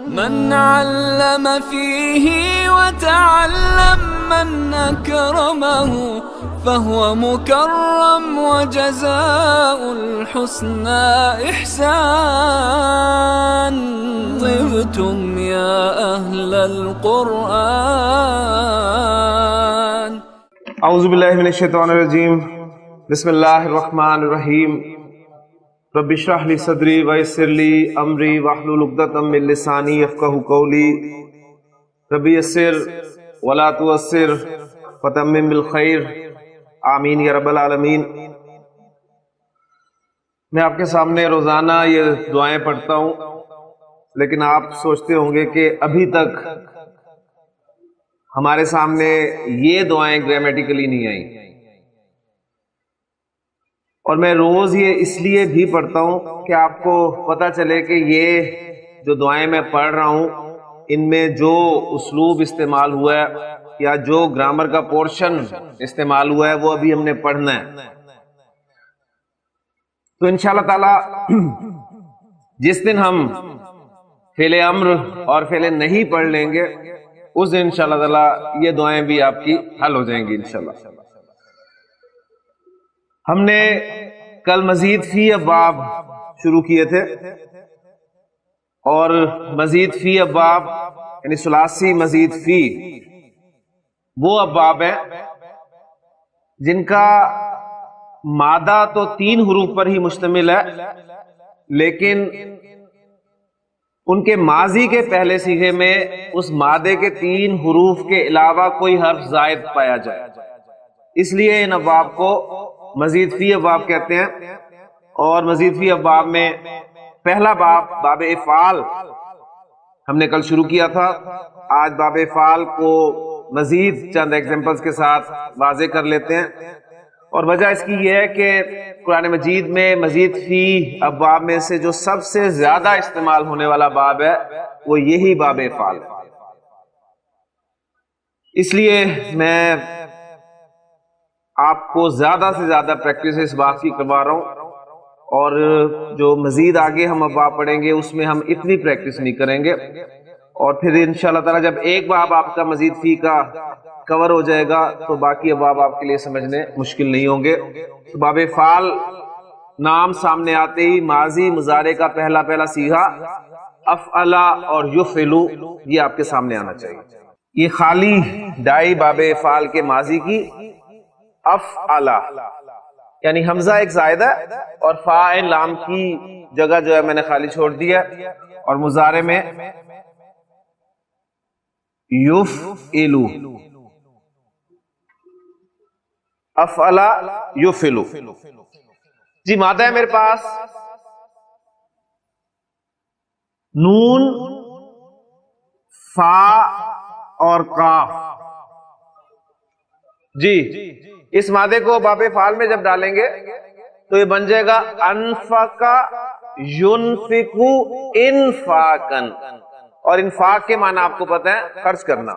من علم فيه وتعلم من أكرمه فهو مكرم وجزاء الحسنى إحسان. طبتم يا أهل القرآن. اعوذ باللہ من الشیطان الرجیم. بسم اللہ الرحمن الرحیم. رب اشرح لی صدری ویسر لی امری واحلل عقدۃ من لسانی یفقہوا قولی. رب یسر ولا تعسر وتمم بالخیر. آمین یا رب العالمین. میں آپ کے سامنے روزانہ یہ دعائیں پڑھتا ہوں، لیکن آپ سوچتے ہوں گے کہ ابھی تک ہمارے سامنے یہ دعائیں گرامیٹیکلی نہیں آئیں، اور میں روز یہ اس لیے بھی پڑھتا ہوں کہ آپ کو پتہ چلے کہ یہ جو دعائیں میں پڑھ رہا ہوں ان میں جو اسلوب استعمال ہوا ہے یا جو گرامر کا پورشن استعمال ہوا ہے وہ ابھی ہم نے پڑھنا ہے. تو انشاءاللہ تعالی جس دن ہم فعل امر اور فعل نہیں پڑھ لیں گے اس دن انشاءاللہ تعالی یہ دعائیں بھی آپ کی حل ہو جائیں گی انشاءاللہ. ہم نے کل مزید فی ابواب شروع کیے تھے، اور مزید فی ابواب یعنی ثلاثی مزید فی وہ ابواب ہیں جن کا مادہ تو 3 حروف پر ہی مشتمل ہے، لیکن ان کے ماضی کے پہلے صیغے میں اس مادے کے 3 حروف کے علاوہ کوئی حرف زائد پایا جائے، اس لیے ان ابواب کو مزید فی ابواب کہتے ہیں. اور مزید فی ابواب میں پہلا باب باب افعال ہم نے کل شروع کیا تھا. آج باب افعال کو مزید چند ایگزامپلز کے ساتھ واضح کر لیتے ہیں، اور وجہ اس کی یہ ہے کہ قرآن مجید میں مزید فی ابواب میں سے جو سب سے زیادہ استعمال ہونے والا باب ہے وہ یہی باب افعال ہے. اس لیے میں آپ کو زیادہ سے زیادہ پریکٹس اس بات کی کروا رہا ہوں، اور جو مزید آگے ہم ابواب پڑھیں گے اس میں ہم اتنی پریکٹس نہیں کریں گے، اور پھر انشاءاللہ تعالی جب ایک باب آپ کا مزید فی کا کور ہو جائے گا تو باقی ابواب آپ کے لیے سمجھنے مشکل نہیں ہوں گے. باب فعل نام سامنے آتے ہی ماضی مضارع کا پہلا صیغہ افعلا اور یفعلو یہ آپ کے سامنے آنا چاہیے. یہ خالی ڈائی باب فعل کے ماضی کی افعلا یعنی حمزہ ایک زائدہ اور فاعل لام کی جگہ جو ہے میں نے خالی چھوڑ دیا، اور مضارع میں یفعلو افعلا یفعلو. جی مادہ ہے میرے پاس نون فا اور قاف. جی اس مادے کو باب فعل میں جب ڈالیں گے تو یہ بن جائے گا انفقا ينفقو انفاقن، اور انفاق کے معنی آپ کو پتہ ہے خرچ کرنا.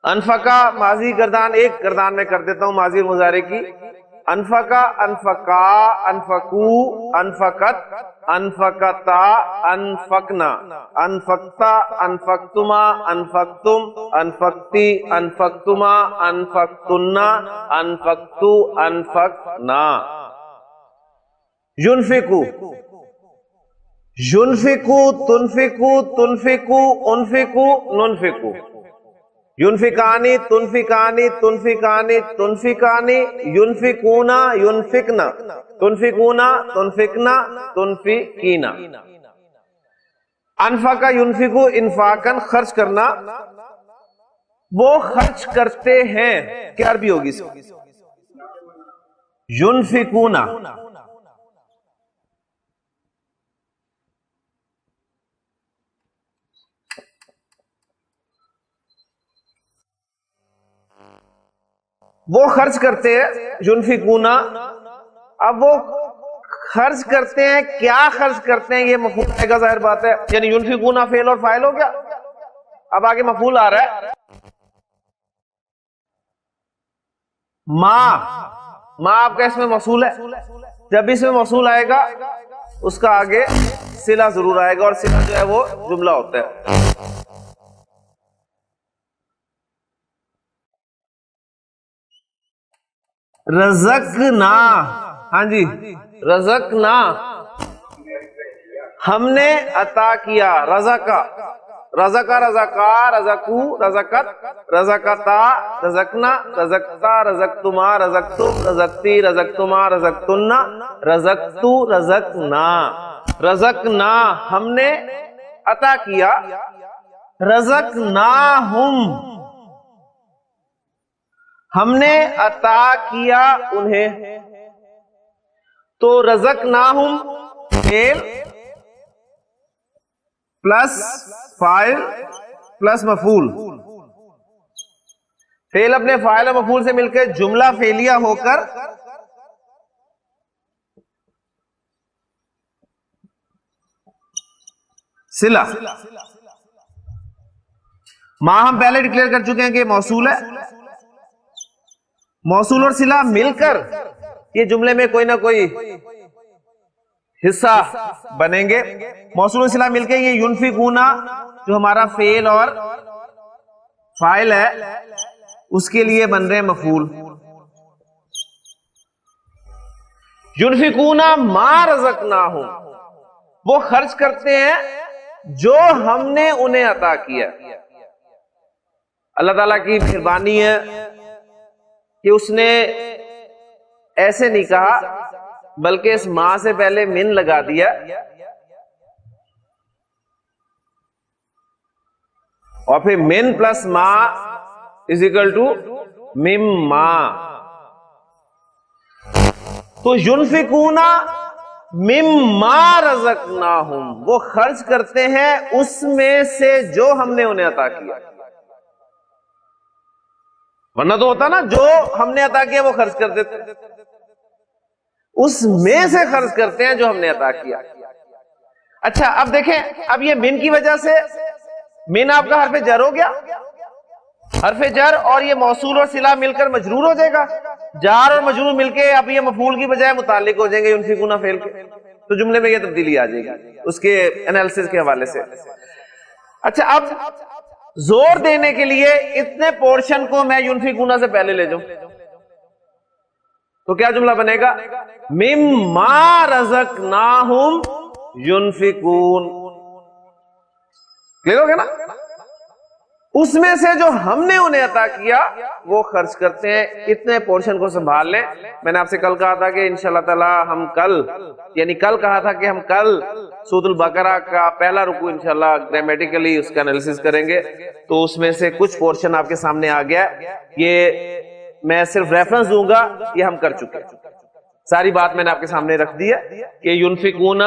انفقا ماضی گردان ایک گردان میں کر دیتا ہوں ماضی اور مضارع کی. انفقا انفقا انفقو انفقت انفقتا انفقنا انفقتا انفقتما انفقتم انفقتی انفقتما انفقتنا انفقتو انفقنا. ينفقو ينفقو تنفقو تنفقو انفقو ننفقو. ينفقانی تنفقانی تنفقانی تنفقانی ينفقونا ينفقنا تنفقونا تنفقنا تنفقینا. انفقا ينفقو انفاقن خرچ کرنا، وہ خرچ کرتے ہیں. کیا عربی ہوگی اس کی؟ ينفقونا. وہ خرچ کرتے ہیں ينفقونا. اب وہ خرچ کرتے ہیں، کیا خرچ کرتے ہیں یہ مفعول آئے گا ظاہر بات ہے، یعنی ينفقونا فعل اور فاعل ہو گیا. اب آگے مفعول آ رہا ہے ما آپ کا اس میں موصول ہے. جب اس میں موصول آئے گا اس کا آگے صلہ ضرور آئے گا، اور صلہ جو ہے وہ جملہ ہوتا ہے. رزقنا، ہاں جی، رزقنا ہم نے عطا کیا. رزقا، رزقا، رزقا، رزقو، رزقت، رزقتا، رزقنا، رزقتا، رزقتما، رزقتم، رزقتی، رزقتما، رزقتن، رزقتو، رزقنا. رزقنا ہم نے عطا کیا. رزقناہم ہم نے عطا کیا انہیں. تو رزقناہم فعل پلس فاعل پلس مفعول، فعل اپنے فاعل اور مفعول سے مل کے جملہ فعلیہ ہو کر صلہ. ما ہم پہلے ڈکلیئر کر چکے ہیں کہ موصول ہے. موصول اور صلہ مل کر یہ جملے میں کوئی نہ کوئی حصہ بنیں گے. موصول اور صلہ مل کے یہ ينفقون جو ہمارا فعل اور فاعل ہے اس کے لیے بن رہے ہیں مفعول. ينفقون ما رزقناہم وہ خرچ کرتے ہیں جو ہم نے انہیں عطا کیا. اللہ تعالیٰ کی مہربانی ہے کہ اس نے ایسے نہیں کہا بلکہ اس ماں سے پہلے من لگا دیا، اور پھر من پلس ماں از اکول ٹو مما. تو ينفقون مما رزقناہم وہ خرچ کرتے ہیں اس میں سے جو ہم نے انہیں عطا کیا. ورنہ تو ہوتا نا جو ہم نے عطا کیا وہ خرچ کر دیتے، اس میں سے خرچ کرتے ہیں جو ہم نے عطا کیا. اچھا اب دیکھیں، اب یہ من کی وجہ سے من آپ کا حرف جر ہو گیا، حرف جر اور یہ موصول اور صلہ مل کر مجرور ہو جائے گا. جار اور مجرور مل کے اب یہ مفعول کی بجائے متعلق ہو جائیں گے ينفقون فعل کے. تو جملے میں یہ تبدیلی آ جائے گی اس کے انالیسس کے حوالے سے. اچھا اب زور دینے کے لیے اتنے پورشن کو میں ينفقون سے پہلے لے جاؤں تو کیا جملہ بنے گا؟ مما رزقناہم ينفقون. کلیئر ہو گیا نا؟ اس میں سے جو ہم نے انہیں عطا کیا وہ خرچ کرتے ہیں. اتنے پورشن کو سنبھال لیں. میں نے آپ سے کل کہا تھا کہ انشاءاللہ تعالی ہم کل کہا تھا کہ ہم کل سورۃ البقرہ کا پہلا رکوع انشاءاللہ گرامیٹیکلی اس کا انالیسس کریں گے. تو اس میں سے کچھ پورشن آپ کے سامنے آ گیا. یہ میں صرف ریفرنس دوں گا، یہ ہم کر چکے. ساری بات میں نے آپ کے سامنے رکھ دی ہے کہ ينفقون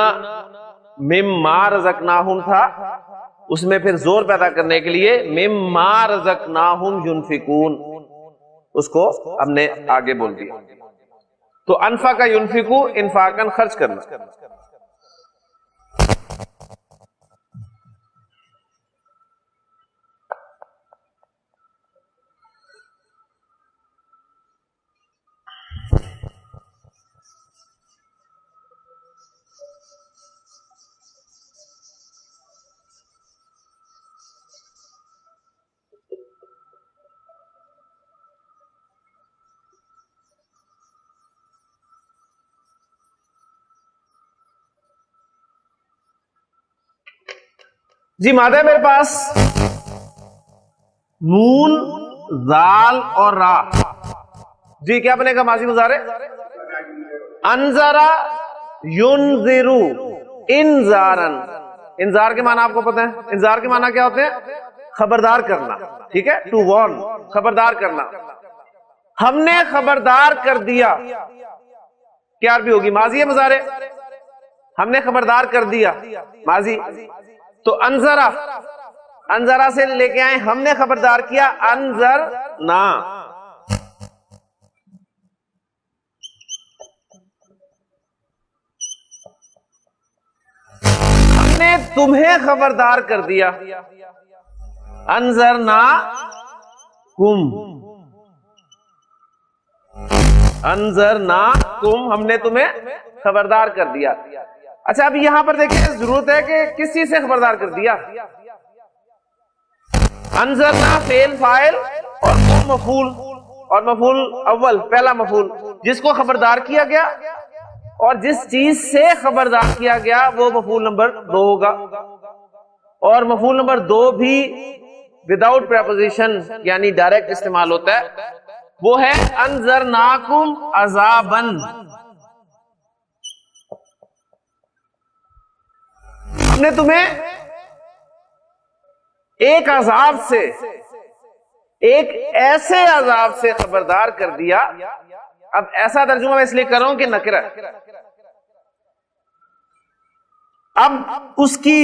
مما رزقناہم تھا، اس میں پھر زور پیدا کرنے کے لیے مما رزقناہم ينفقون اس کو ہم نے آگے بول دیا. تو انفق ينفقو انفاقاً خرچ کرنا. جی مادہ میرے پاس نون، زال اور را. جی کیا بنے گا ماضی مضارع؟ انذرا ينذرو انذارن. انذار کے معنی آپ کو پتہ ہے؟ انذار کے معنی کیا ہوتے ہیں؟ خبردار کرنا. ٹھیک ہے، ٹو وارن، خبردار کرنا. ہم نے خبردار کر دیا. کیا عربی ہوگی؟ ماضی ہے مضارع؟ ہم نے خبردار کر دیا ماضی. تو انذرا، انذرا سے لے کے آئے ہم نے خبردار کیا. انذرنا. ہم نے تمہیں خبردار کر دیا. انذرنا کم، انذرنا کم ہم نے تمہیں خبردار کر دیا. اچھا اب یہاں پر دیکھیں ضرورت ہے کہ کس چیز سے خبردار کر دیا. انذرنا فعل فاعل اور مفعول، اور مفعول اول پہلا مفعول جس کو خبردار کیا گیا اور جس چیز سے خبردار کیا گیا وہ مفعول نمبر 2 ہوگا. اور مفعول نمبر 2 بھی وداؤٹ پریپوزیشن یعنی ڈائریکٹ استعمال ہوتا ہے، وہ ہے انذرناکم عذابا. ہم نے تمہیں ایک عذاب سے، ایک ایسے عذاب سے خبردار کر دیا. اب ایسا ترجمہ میں اس لیے کر رہا ہوں کہ نکرہ، اب اس کی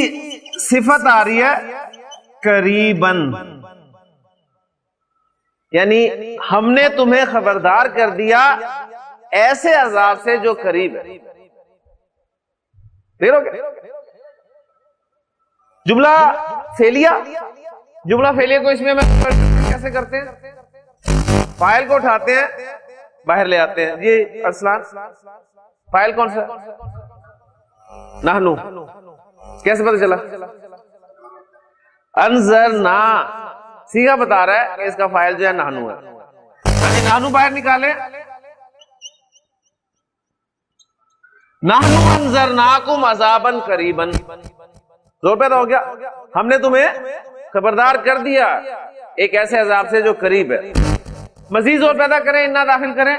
صفت آ رہی ہے قریباً، یعنی ہم نے تمہیں خبردار کر دیا ایسے عذاب سے جو قریب ہے. کلیئر ہو گیا؟ جملہ فعلیہ، جملہ فعلیہ کو اس میں کیسے کرتے ہیں؟ فاعل کو اٹھاتے ہیں باہر لے آتے ہیں. یہ ارسلان فاعل کون سا؟ نحنو. کیسے پتہ چلا؟ انذرنا سیغہ بتا رہا ہے کہ اس کا فاعل جو ہے نحنو ہے. نحنو باہر نکالے، نحنو انذرناکم عذابا قریبا. زور پیدا ہو گیا. ہم نے تمہیں خبردار کر دیا ایک ایسے عذاب سے جو قریب ہے. مزید زور پیدا کریں، انا داخل کریں.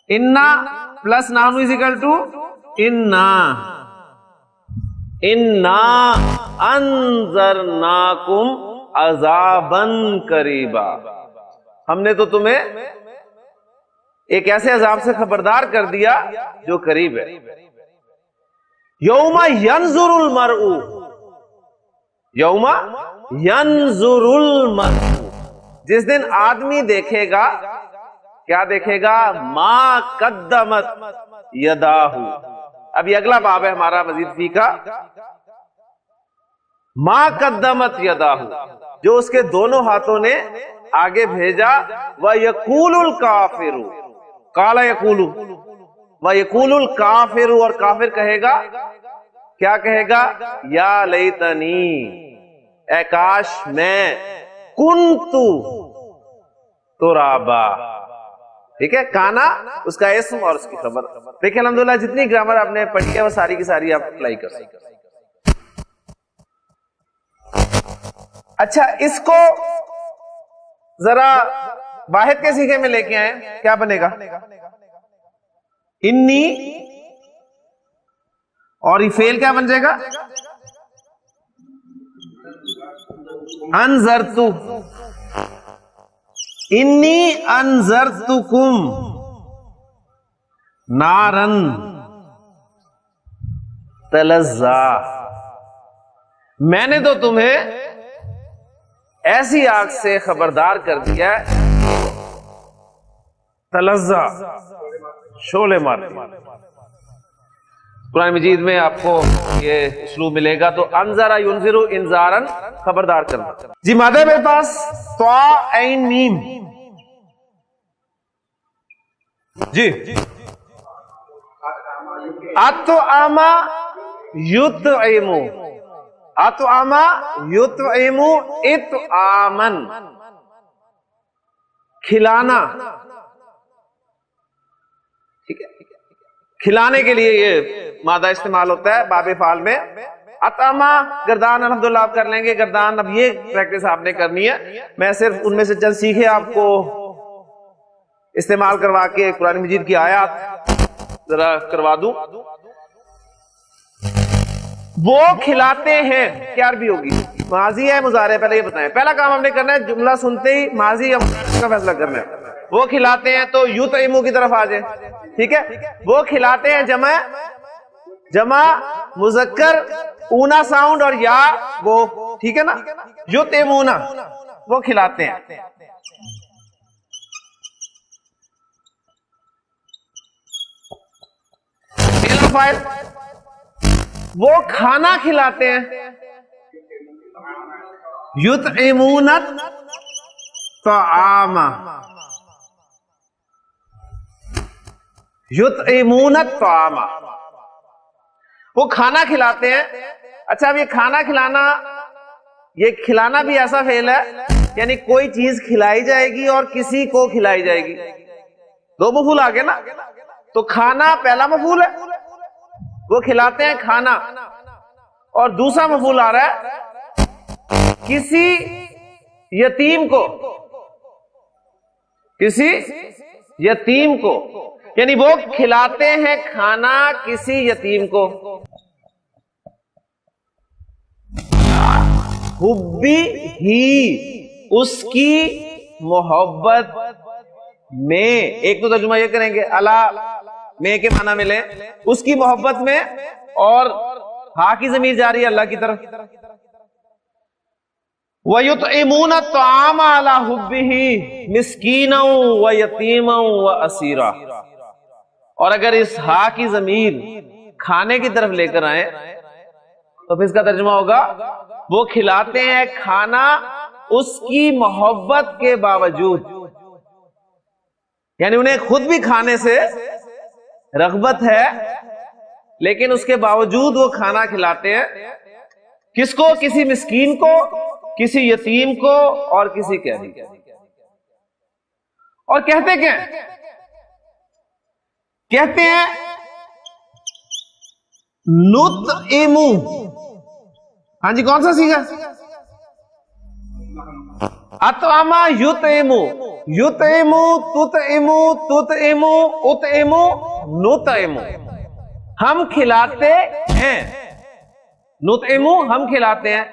انا پلس نحنو از اکول ٹو انا. انا انذرناکم عذابا قریبا. ہم نے تو تمہیں ایک ایسے عذاب سے خبردار کر دیا جو قریب ہے. یوم ینظر المرء، یوم ینظر المرء، جس دن آدمی دیکھے گا، کیا دیکھے گا؟ ما قدمت یداہ. اب یہ اگلا باب ہے ہمارا مزید فی کا. ما قدمت یداہ، جو اس کے دونوں ہاتھوں نے آگے بھیجا. وَيَقُولُ الْكَافِرُ، قَالَ يَقُولُ، وَيَقُولُ الْكَافِرُ، اور کافر کہے گا، کیا کہے گا؟ یا لیتنی، اے کاش میں، کنتو ترابا. ٹھیک ہے، کانا اس کا اسم اور اس کی خبر. دیکھیں الحمدللہ جتنی گرامر آپ نے پڑھی ہے وہ ساری کی ساری آپ اپلائی کر سکتے. اچھا اس کو ذرا واحد کے صیغے میں لے کے آئیں، کیا بنے گا؟ انی، اور یہ فعل کیا بن جائے گا؟ انذرتو. انی انذرتکم نارن تلظا. میں نے تو تمہیں ایسی آگ سے خبردار کر دیا ہے، تلظا شعلے مارتی. قرآن مجید میں آپ کو یہ اسلوب ملے گا. تو انذر ینذر انذارن، خبردار کرنا. جی مادہ میرے پاس طا عین میم. جی اطعم یطعم، اطعم یطعم اطعامن، کھلانا. ٹھیک ہے، کھلانے کے لیے یہ مادہ استعمال ہوتا ہے باب فعال میں. اطعمہ گردان الحمدللہ آپ کر لیں گے. گردان اب یہ پریکٹس آپ نے کرنی ہے. میں صرف ان میں سے چند سیکھے آپ کو استعمال کروا کے قرآن مجید کی آیات ذرا کروا دوں. وہ کھلاتے ہیں، کیا عربی ہوگی؟ ماضی ہے مضارع؟ پہلے یہ بتائیں. پہلا کام ہم نے کرنا ہے جملہ سنتے ہی ماضی یا مضارع کا فیصلہ کرنا ہے. وہ کھلاتے ہیں تو یطعمو کی طرف آ جائیں. ٹھیک ہے، وہ کھلاتے ہیں جمع مذکر اونا ساؤنڈ اور یا وہ. ٹھیک ہے نا، یطعمونا، وہ کھلاتے ہیں. فائل، وہ کھانا کھلاتے ہیں. یطعمون الطعام، یطعمون الطعام. وہ کھانا کھلاتے ہیں. اچھا اب یہ کھانا کھلانا، یہ کھلانا بھی ایسا فعل ہے یعنی کوئی چیز کھلائی جائے گی اور کسی کو کھلائی جائے گی. دو مفعول آگے نا. تو کھانا پہلا مفعول ہے، وہ کھلاتے ہیں کھانا، اور دوسرا مفعول آ رہا ہے کسی یتیم کو، کسی یتیم کو، یعنی وہ کھلاتے ہیں کھانا کسی یتیم کو. حبی ہی، اس کی محبت میں، ایک تو ترجمہ یہ کریں گے اللہ میں کے معنی میں لیں، اس کی محبت میں، اور ہا کی ضمیر جاری ہے اللہ کی طرف. وَيُطْعِمُونَ الطَّعَامَ عَلَى حُبِّهِ مِسْكِينًا وَيَتِيمًا وَأَسِيرًا. اور اگر اس ہا کی ضمیر کھانے کی طرف لے کر آئیں تو پھر اس کا ترجمہ ہوگا وہ کھلاتے ہیں کھانا اس کی محبت کے باوجود، یعنی انہیں خود بھی کھانے سے رغبت ہے لیکن اس کے باوجود وہ کھانا کھلاتے ہیں. کس کو؟ کسی مسکین کو، کسی یتیم کو، اور کسی قیدی کو. اور کہتے کیا ہیں؟ کہتے ہیں نطعمو. ہاں جی کون سا سیگا؟ اطعما یطعمو، یطعمو، تطعمو، تطعمو، اطعمو، نطعمو. ہم کھلاتے ہیں. نطعمو ہم کھلاتے ہیں،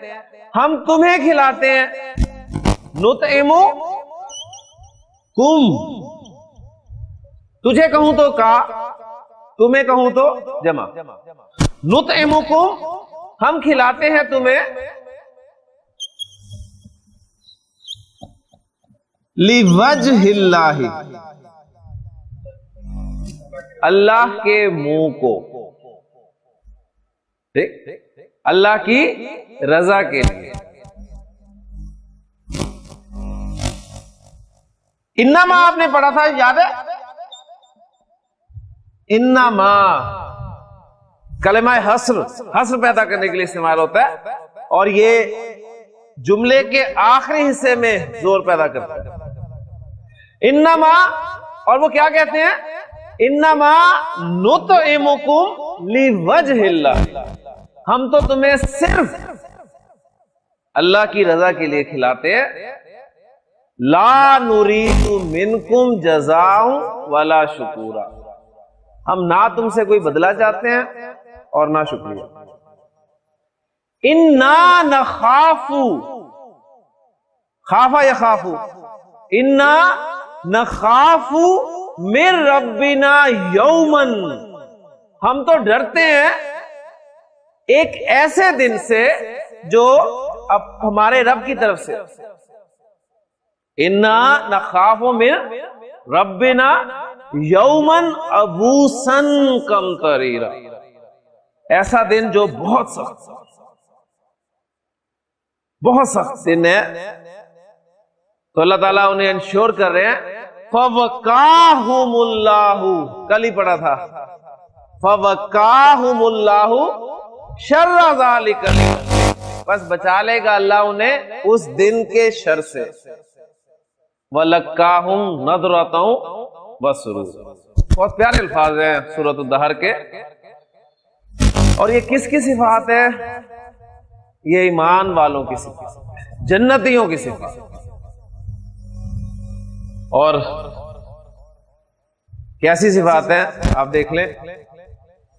ہم تمہیں کھلاتے ہیں. نطعمو کم، تجھے کہوں تو کا، تمہیں کہوں تو جمع. نطعمکم ہم کھلاتے ہیں تمہیں، لِوَجْهِ اللَّهِ اللہ کے منہ کو، ٹھیک، اللہ کی رضا کے لیے. انما آپ نے پڑھا تھا، یاد ہے؟ انما کلمہ حصر، حصر پیدا کرنے کے لیے استعمال ہوتا ہے، اور یہ جملے کے آخری حصے میں زور پیدا کرتا ہے. انما، اور وہ کیا کہتے ہیں؟ انما نطعمکم لوجہ اللہ، ہم تو تمہیں صرف اللہ کی رضا کے لیے کھلاتے ہیں. لا نريد منکم جزاء ولا شکورا، ہم نہ تم سے کوئی بدلہ چاہتے ہیں اور نہ شکریہ. انا نخاف، خافا یخافو، انا نخاف من ربنا یومن، ہم تو ڈرتے ہیں ایک ایسے دن سے جو اب ہمارے رب کی طرف سے. انا نخاف من ربنا یومن عبوسن قمطریرا، ایسا دن جو بہت سخت، بہت سخت دن ہے. تو اللہ تعالیٰ انہیں انشور کر رہے ہیں فَوَقَاهُمُ اللَّهُ، کل ہی پڑھا تھا فَوَقَاهُمُ اللَّهُ شَرَّ ذَلِكَ الْيَوْمِ، بس بچا لے گا اللہ انہیں اس دن کے شر سے. وَلَقَّاهُمْ نَضْرَةً وَسُرُورًا، بہت پیارے الفاظ ہیں سورۃ الدہر کے. اور یہ کس کی صفات ہے؟ یہ ایمان والوں کی صفات، جنتیوں کی صفات. اور کیسی صفات ہیں آپ دیکھ لیں،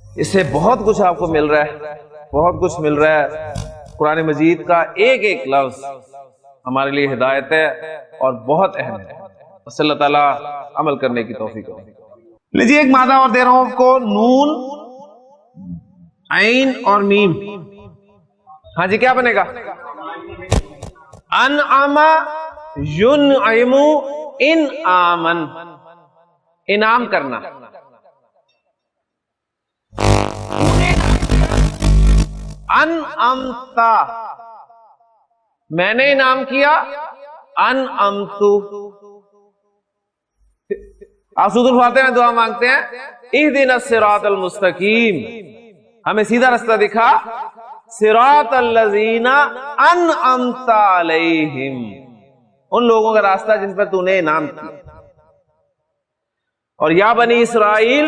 اس سے بہت کچھ آپ کو مل رہا ہے، بہت کچھ مل رہا ہے. قرآن مجید کا ایک ایک لفظ ہمارے لیے ہدایت ہے اور بہت اہم ہے. بس اللہ تعالیٰ عمل کرنے کی توفیق ہو. لیجیے ایک مادہ اور دے رہا ہوں آپ کو، نون، عین اور میم. ہاں جی کیا بنے گا؟ انعم ینعم انعامن، انعام کرنا. انعمتا میں نے انعام کیا، انعمتو. آپ سورۃ الفاتحہ میں دعا مانگتے ہیں اہدنا الصراط المستقیم، ہمیں سیدھا رستہ دکھا، صراط الذین انعمت علیہم، ان لوگوں کا راستہ جن پر تو نے انعام کیا. اور یا بنی اسرائیل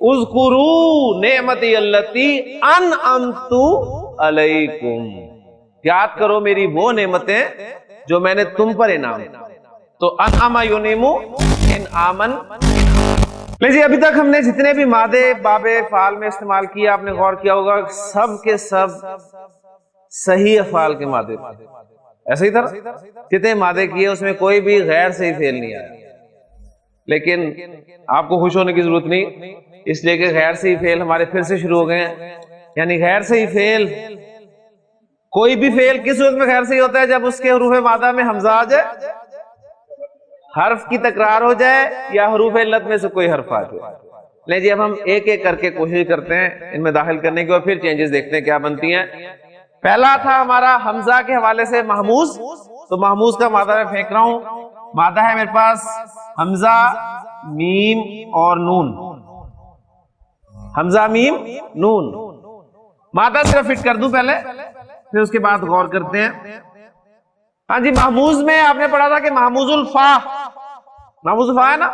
اذکروا نعمتی اللتی انعمت علیکم، یاد کرو میری وہ نعمتیں جو میں نے تم پر انعام دی. تو انعم ینعم انعاما. لیجیے ابھی تک ہم نے جتنے بھی مادے باب فعال میں استعمال کیا، آپ نے غور کیا ہوگا سب کے سب صحیح افعال کے مادے، ایسا ہی تھا. کتنے مادے کیے اس میں کوئی بھی غیر صحیح فعل نہیں آیا. لیکن آپ کو خوش ہونے کی ضرورت نہیں، اس لیے کہ غیر صحیح فعل ہمارے پھر سے شروع ہو گئے ہیں. یعنی غیر صحیح فعل، کوئی بھی فعل کس صورت میں غیر صحیح ہوتا ہے؟ جب اس کے حروف مادہ میں حمزہ آ جائے، حرف کی تکرار ہو جائے، یا حروف علت میں سے کوئی حرف آ جائے. لیں جی اب ہم ایک ایک کر کے کوشش کرتے ہیں ان میں داخل کرنے کی، اور پھر چینجز دیکھتے ہیں کیا بنتی ہیں. پہلا تھا ہمارا حمزہ کے حوالے سے محموز. تو محموز کا مادہ میں پھینک رہا ہوں. مادہ ہے میرے پاس حمزہ، میم اور نون. حمزہ، میم، نون. مادہ صرف فٹ کر دوں پہلے، پھر اس کے بعد غور کرتے ہیں. ہاں جی، محموز میں آپ نے پڑھا تھا کہ محموز الفا، محموز الفا ہے نا.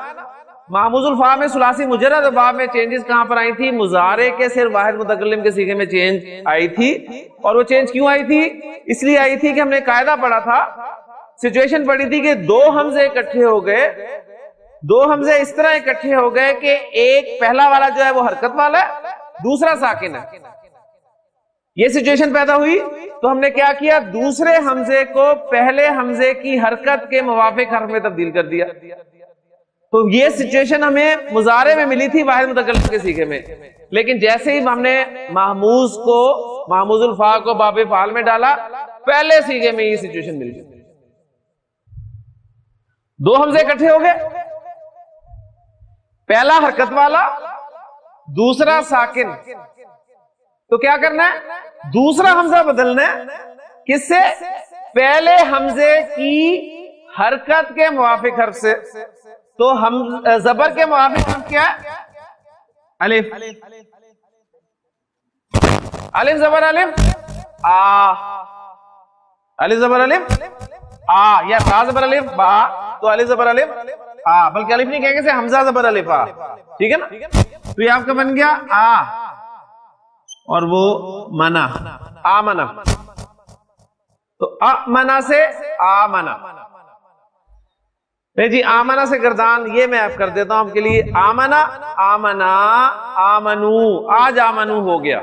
محموز الفا میں ثلاثی مجرد باب میں چینجز کہاں پر آئی تھی؟ مضارع کے صرف واحد متکلم کے صیغے میں چینج آئی تھی. اور وہ چینج کیوں آئی تھی؟ اس لیے آئی تھی کہ ہم نے قاعدہ پڑھا تھا، سچویشن پڑھی تھی کہ دو حمزے اکٹھے ہو گئے. دو حمزے اس طرح اکٹھے ہو گئے کہ ایک پہلا والا جو ہے وہ حرکت والا ہے، دوسرا ساکن ہے. یہ سچویشن پیدا ہوئی تو ہم نے کیا کیا؟ دوسرے حمزے کو پہلے حمزے کی حرکت کے موافق حرف میں تبدیل کر دیا. تو یہ سچویشن ہمیں مضارع میں ملی تھی واحد متکلم کے صیغے میں. لیکن جیسے ہی ہم نے محموز کو، محموز الفا کو باب فعال میں ڈالا، پہلے صیغے میں یہ سچویشن مل گئی. دو حمزے اکٹھے ہو گئے، پہلا حرکت والا، دوسرا ساکن. تو کیا کرنا ہے؟ دوسرا حمزہ بدلنا ہے. کس سے؟ پہلے حمزے کی حرکت کے موافق حرف سے. تو ہم زبر کے موافق حرف کیا ہے؟ الف. الف زبر الف، آ. الف زبر الف، آ. یا تا زبر الف، با. تو الف زبر الف، آ. بلکہ الف نہیں کہیں گے، حمزہ زبر الف، آ. ٹھیک ہے نا؟ تو یہ آپ کا بن گیا آ، اور وہ منا، آمنا. تو آمنا سے آمنا. جی آمنا سے گردان یہ میں آپ کر دیتا ہوں آپ کے لیے. آمنا، آمنا، آمنو. آج آمنو ہو گیا.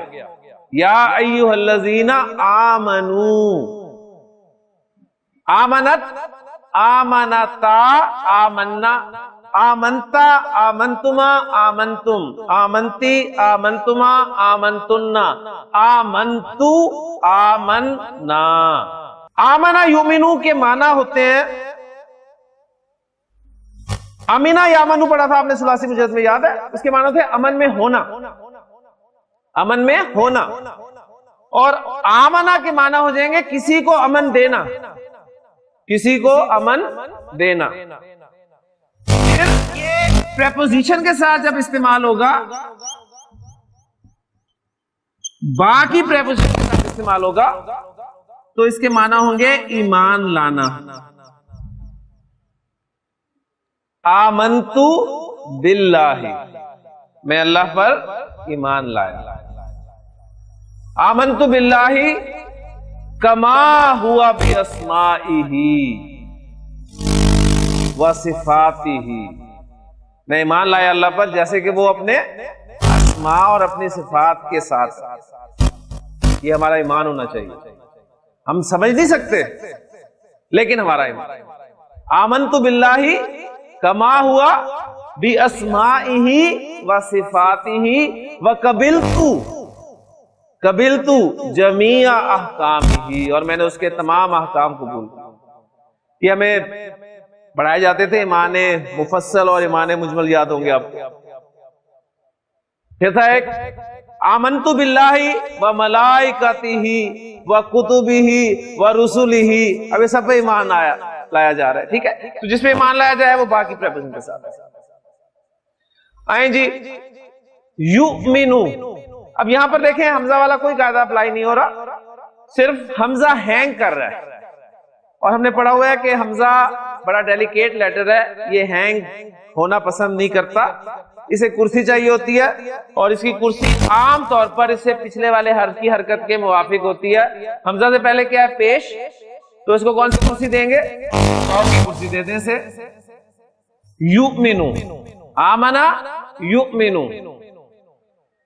یا ایھا الذین آمنو. آمنت، آمنتا، آمنا، آمنتا، آمنتما، آمنتم، آمنتی، آمنتما، آمنتن، آمنتو، آمنا. آمنا یومنو کے معنی ہوتے ہیں. امینہ یامنو پڑھا تھا آپ نے ثلاثی مجرد میں، یاد ہے؟ اس کے معنی تھے امن میں ہونا، امن میں ہونا. اور آمنا کے معنی ہو جائیں گے کسی کو امن دینا، کسی کو امن دینا. پھر یہ پریپوزیشن کے ساتھ جب استعمال ہوگا، باقی پریپوزیشن کے ساتھ استعمال ہوگا، تو اس کے معنی ہوں گے ایمان لانا. آمنتو باللہ، میں اللہ پر ایمان لایا. آمنتو باللہ کما ہوا باسمائہ وصفاتہ، میں ایمان لایا اللہ پر جیسے کہ وہ اپنے اسماء اور اپنی صفات کے ساتھ. یہ ہمارا ایمان ہونا چاہیے. ہم سمجھ نہیں سکتے لیکن ہمارا ایمان. آمنتو باللہ کما ہوا باسمائہ وصفاتہ وقبلتو، قبلتو جمیع احکامہ، اور میں نے اس کے تمام احکام قبول کیا. یہ ہمیں پڑھائے جاتے تھے ایمان مفصل اور ایمان مجمل، یاد ہوں گے آپ کو. پھر تھا ایک آمنتو باللہ وملائکتہ وکتبہ ورسلہ. اب یہ سب پہ ایمان لایا جا رہا ہے. ٹھیک ہے، تو جس پہ ایمان لایا جائے وہ باقی پریپوزیشن کے ساتھ آئیں. جی یؤمنو، اب یہاں پر دیکھیں حمزہ والا کوئی قاعدہ اپلائی نہیں ہو رہا، صرف حمزہ ہینگ کر رہا ہے، اور ہم نے پڑھا ہوا ہے کہ حمزہ بڑا ڈیلیکیٹ لیٹر ہے، یہ ہینگ ہونا پسند نہیں کرتا، اسے کرسی چاہیے ہوتی ہے، اور اس کی کرسی عام طور پر اس سے پچھلے والے حرف کی حرکت کے موافق ہوتی ہے۔ حمزہ سے پہلے کیا ہے؟ پیش، تو اس کو کون سی کرسی دیں گے؟ واو کی کرسی دے دیں اسے۔ یؤمنو، آمنا یؤمنو،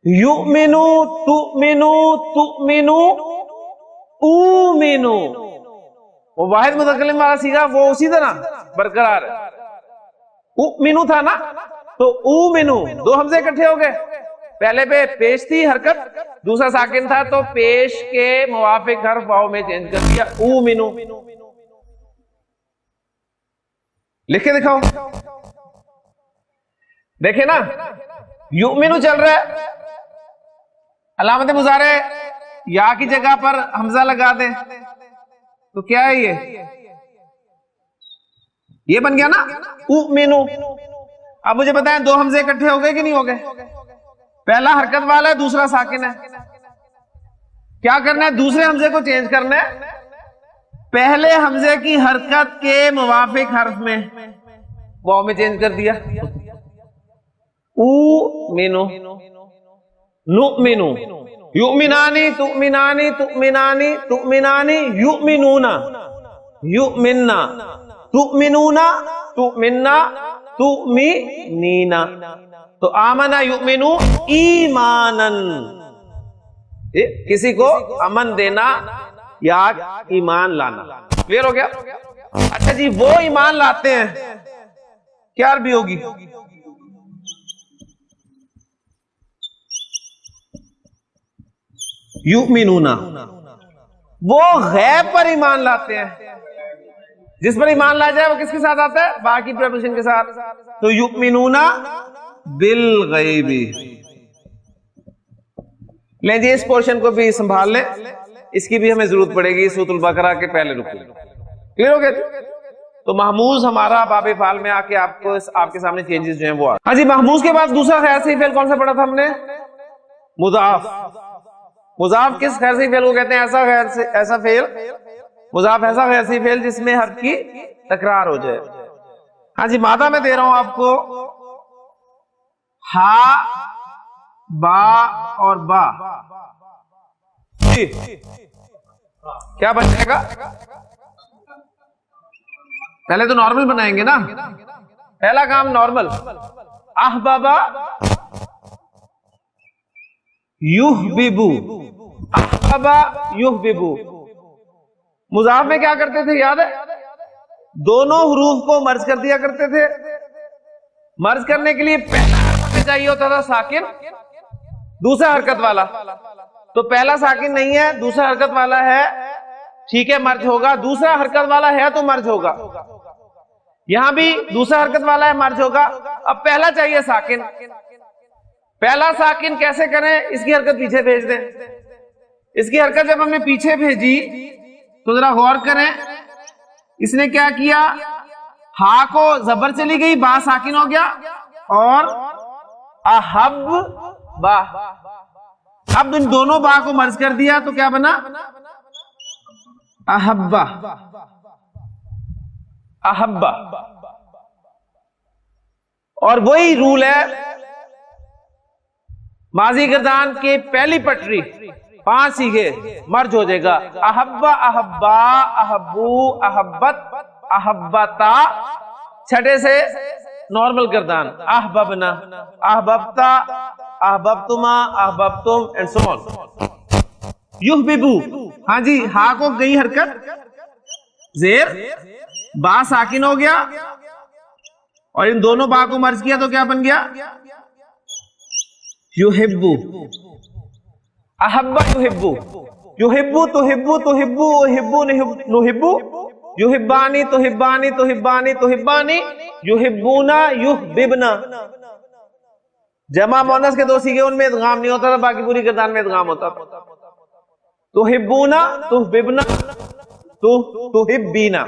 یؤمنو تؤمنو تؤمنو اومنو، وہ واحد متکلم والا سیغہ وہ اسی طرح برقرار ہے۔ اومنو تھا نا، تو اومنو، دو حمزے اکٹھے ہو گئے، پہلے پہ پیش تھی حرکت، دوسرا ساکن تھا تو پیش کے موافق حرف واو میں چینج کر دیا، اومنو۔ لکھ کے دکھاؤ، دیکھیں نا، یؤمنو چل رہا ہے، علامت مضارع یا کی جگہ پر حمزہ لگا دیں تو کیا ہے؟ یہ بن گیا نا اومنو۔ اب مجھے بتائیں دو حمزے اکٹھے ہو گئے کہ نہیں ہو گئے؟ پہلا حرکت والا ہے، دوسرا ساکن ہے، کیا کرنا ہے؟ دوسرے حمزے کو چینج کرنا ہے، پہلے حمزے کی حرکت کے موافق حرف میں واو میں چینج کر دیا، اومنو نؤمنو، یؤمنانی تؤمنانی تؤمنانی تؤمنانی، یؤمنونا یؤمننا، تؤمنونا تؤمننا تؤمنینا، تو آمنا یؤمنو ایمانن، کسی کو امن دینا یا ایمان لانا۔ کلیئر ہو گیا؟ اچھا جی، وہ ایمان لاتے ہیں، کیا عربی ہوگی؟ یؤمنونا، وہ غیب پر ایمان لاتے ہیں، جس پر ایمان لا جائے وہ کس کے ساتھ آتا ہے؟ باقی پریپوزیشن کے ساتھ، تو یؤمنونا بالغیب۔ لیں جی اس پورشن کو بھی سنبھال لیں، اس کی بھی ہمیں ضرورت پڑے گی سورۃ البقرہ کے پہلے رکوع۔ کلیئر ہو گیا؟ تو محموز ہمارا باب فعل میں آ کے آپ کو آپ کے سامنے چینجز جو ہیں وہ ہاں جی، محموز کے بعد دوسرا خیر صحیح فعل کون سا پڑھا تھا ہم نے؟ مضاف۔ مضاف کس خیر صحیح فعل کو کہتے ہیں؟ ایسا فعل، مضاف ایسا خیر صحیح فعل جس میں حرف کی تکرار ہو جائے۔ ہاں جی، مادہ میں دے رہا ہوں آپ کو، ہا، با اور با، کیا بن جائے گا؟ پہلے تو نارمل بنائیں گے نا، پہلا کام نارمل، احبابا یحببو، احبابا یحببو۔ مضاف میں کیا کرتے تھے یاد ہے؟ دونوں حروف کو مرج کر دیا کرتے تھے، مرج کرنے کے لیے پہلا حرکت چاہیے ہوتا تھا ساکن، دوسرا حرکت والا، تو پہلا ساکن نہیں ہے، دوسرا حرکت والا ہے، ٹھیک ہے مرج ہوگا، دوسرا حرکت والا ہے تو مرج ہوگا، یہاں بھی دوسرا حرکت والا ہے مرج ہوگا۔ اب پہلا چاہیے ساکن، پہلا ساکن کیسے کریں؟ اس کی حرکت پیچھے بھیج دیں، اس کی حرکت جب ہم نے پیچھے بھیجی تو ذرا غور کریں، اس نے کیا کیا؟ ہا کو زبر چلی گئی، با ساکن ہو گیا، اور احب با، اب ان دونوں با کو مرج کر دیا تو کیا بنا؟ احبا، احبا۔ اور وہی رول ہے ماضی گردان کے پہلی پٹری 5 سیغے مرج ہو جائے گا، احبا، احبا، احبو، احبت، احبتا، چھٹے سے نارمل گردان، احببنا، احببتا، احببتما، احببتم اینڈ سو آن۔ یحببو، ہاں جی، ہا کو گئی حرکت، زیر، با ساکن ہو گیا، اور ان دونوں با کو مرج کیا تو کیا بن گیا؟ یحبو، احبا یحبو، یحبو تحبو تحبو احبو نحبو، یحبانی تحبانی تحبانی تحبانی، یحبونا یحببنا۔ جمع مؤنث کے 2 سیغے ان میں ادغام نہیں ہوتا تھا، باقی پوری گردان میں ادغام ہوتا تھا۔ تحبونا تحببنا تحبینا۔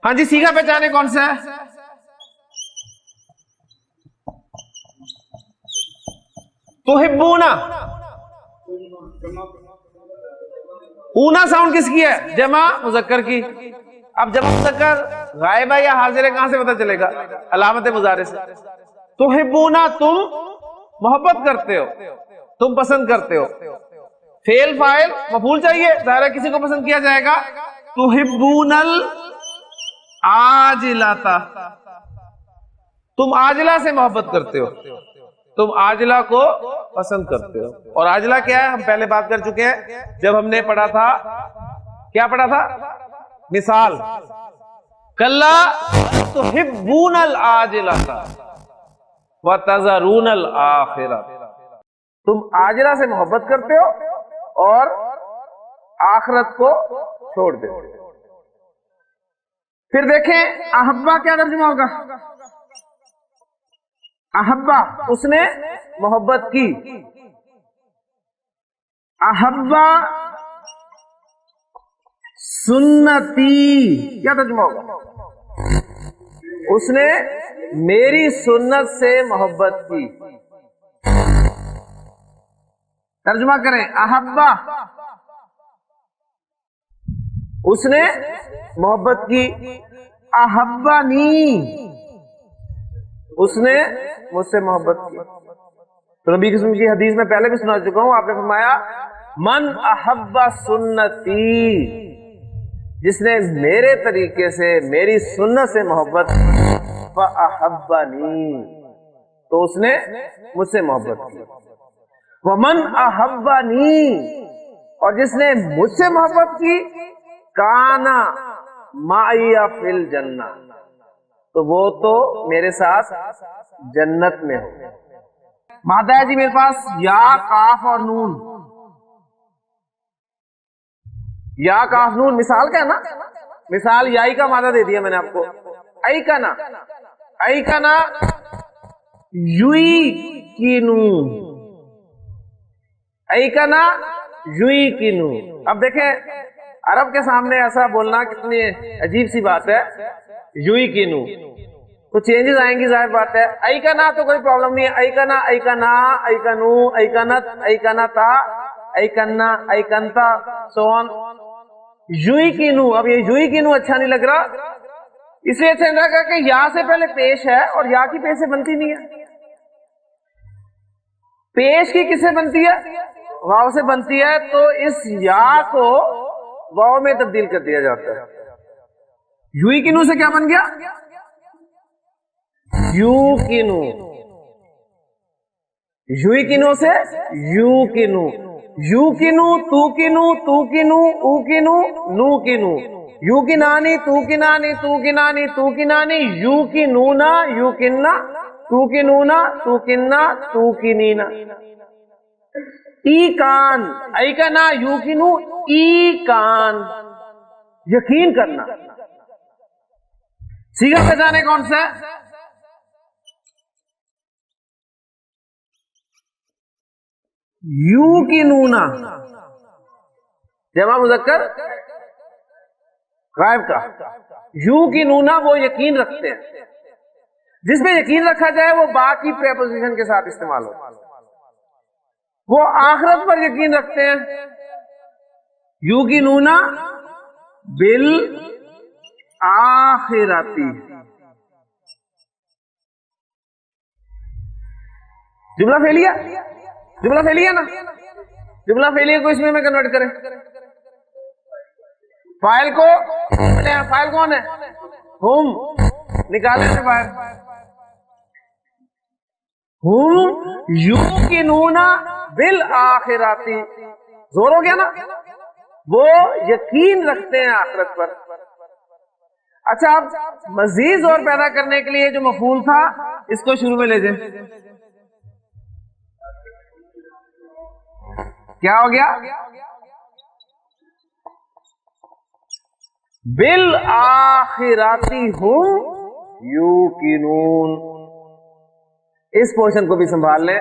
ہاں جی، سیغہ پہچانے کون سا ہے؟ تحبونا، اونا ساؤنڈ کس کی ہے؟ جمع مذکر کی. اب جمع مذکر غائب ہے یا حاضر ہے کہاں سے پتہ چلے گا؟ علامت مضارع سے. تحبونا تم محبت کرتے ہو، تم پسند کرتے ہو. فعل فاعل مفعول چاہیے، ظاہر ہے کسی کو پسند کیا جائے گا. تحبون العاجلۃ، تم عاجلہ سے محبت کرتے ہو، تم عاجلہ کو پسند کرتے ہو. اور عاجلہ کیا ہے؟ ہم پہلے بات کر چکے ہیں جب ہم نے پڑھا تھا، کیا پڑھا تھا؟ مثال کلا تحبون العاجلۃ وتذرون الآخرۃ، تم عاجلہ سے محبت کرتے ہو اور آخرت کو چھوڑ دیتے ہو. پھر دیکھیں احبا کیا ترجمہ ہوگا؟ احبا اس نے محبت کی. احبا سنتی کیا ترجمہ ہوگا؟ اس نے میری سنت سے محبت کی. ترجمہ کریں احبا اس نے محبت کی. احبانی اس نے مجھ سے محبت کی. تو نبی قسم کی حدیث میں پہلے بھی سنا چکا ہوں، آپ نے فرمایا من احب سنتی، جس نے میرے طریقے سے میری سنت سے محبت فاحبنی، تو اس نے مجھ سے محبت کی. ومن احبنی، اور جس نے مجھ سے محبت کی کانا معی فی الجنہ، تو وہ تو میرے ساتھ جنت میں ہو. مادہ ہے جی میرے پاس یا کاف اور نون. یا کاف نون مثال کا ہے نا، مثال یائی کا مادہ دے دیا میں نے آپ کو. ایکنا، ایکنا یوئی کینو، ایکنا یوئی کینو. اب دیکھیں عرب کے سامنے ایسا بولنا کتنی عجیب سی بات ہے. یوئی کینو تو چینجز آئیں گی، ظاہر بات ہے. ایکنا تو کوئی پرابلم نہیں ہے. ایکنا، ایکنا، ایکنو، ایکنت، ایکنتا، ایکنا، ایکنتا، سو آن. یوئی کینو، اب یہ یوئی کینو اچھا نہیں لگ رہا، اس لیے اچھا نہیں لگا کہ یا سے پہلے پیش ہے اور یا کی پیش سے بنتی نہیں ہے. پیش کی کس سے بنتی ہے؟ واو سے بنتی ہے. تو اس یا کو واو میں تبدیل کر دیا جاتا ہے. یوئی کینو سے کیا بن گیا؟ یو کینو. یوئی کینو سے یو کینو. یو کینو، تو کینو، تو کینو، او کینو، نو کینو. یو کی نانی، تو کی نانی، تو کی نانی، تو کی نانی. یو کی نونا، یو کننا، تو کی نونا، تو کننا، تو کی نینا. ای کان، ای کا نا یو کی نو، ای کان یقین کرنا. سیگا پہ جانے کون سا ہے؟ یو کی نونا جمع مذکر غائب کا. یو کی نونا وہ یقین رکھتے ہیں. جس میں یقین رکھا جائے وہ با کی پریپوزیشن کے ساتھ استعمال ہو. وہ آخرت پر یقین رکھتے ہیں. یو کی نونا بال آخراتی. جملہ فعلیہ، جملہ فعلیہ نا، جملہ فعلیہ کو اس میں کنورٹ کریں. فائل کو، فائل کون ہے؟ ہم. نکالیں سے باہر. ہم یوقنون بالآخراتی. زور ہو گیا نا، وہ یقین رکھتے ہیں آخرت پر. اچھا اب مزید زور پیدا کرنے کے لیے جو مفعول تھا اس کو شروع میں لے جائیں. کیا ہو گیا؟ بالآخراتی ہم یوقنون. اس پورشن کو بھی سنبھال لیں،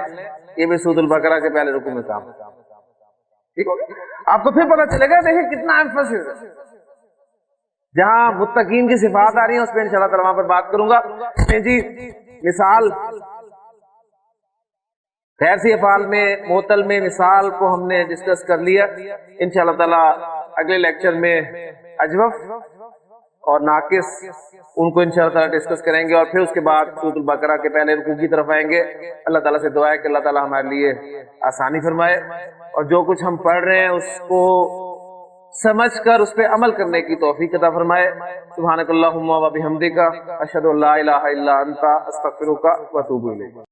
یہ بھی سورۃ البقرہ کے پہلے رکوع میں کام. ٹھیک ہو گیا؟ آپ کو پھر پتہ چلے گا. دیکھیں کتنا ایمفسس ہے. جہاں متقین کی صفات آ رہی ہیں اس پہ انشاءاللہ تعالی وہاں پر بات کروں گا. جی مثال خیر سی افعال میں معطل میں مثال کو ہم نے ڈسکس کر لیا. انشاءاللہ تعالی اگلے لیکچر میں اجوف اور ناقص ان کو انشاءاللہ تعالی ڈسکس کریں گے، اور پھر اس کے بعد سورۃ البقرہ کے پہلے رکوع کی طرف آئیں گے. اللہ تعالیٰ سے دعا ہے کہ اللہ تعالیٰ ہمارے لیے آسانی فرمائے، اور جو کچھ ہم پڑھ رہے ہیں اس کو سمجھ کر اس پہ عمل کرنے کی توفیق عطا فرمائے. سبحانک اللہم و بحمدک، اشہد ان لا الہ الا انت، استغفرک و اتوب الیک.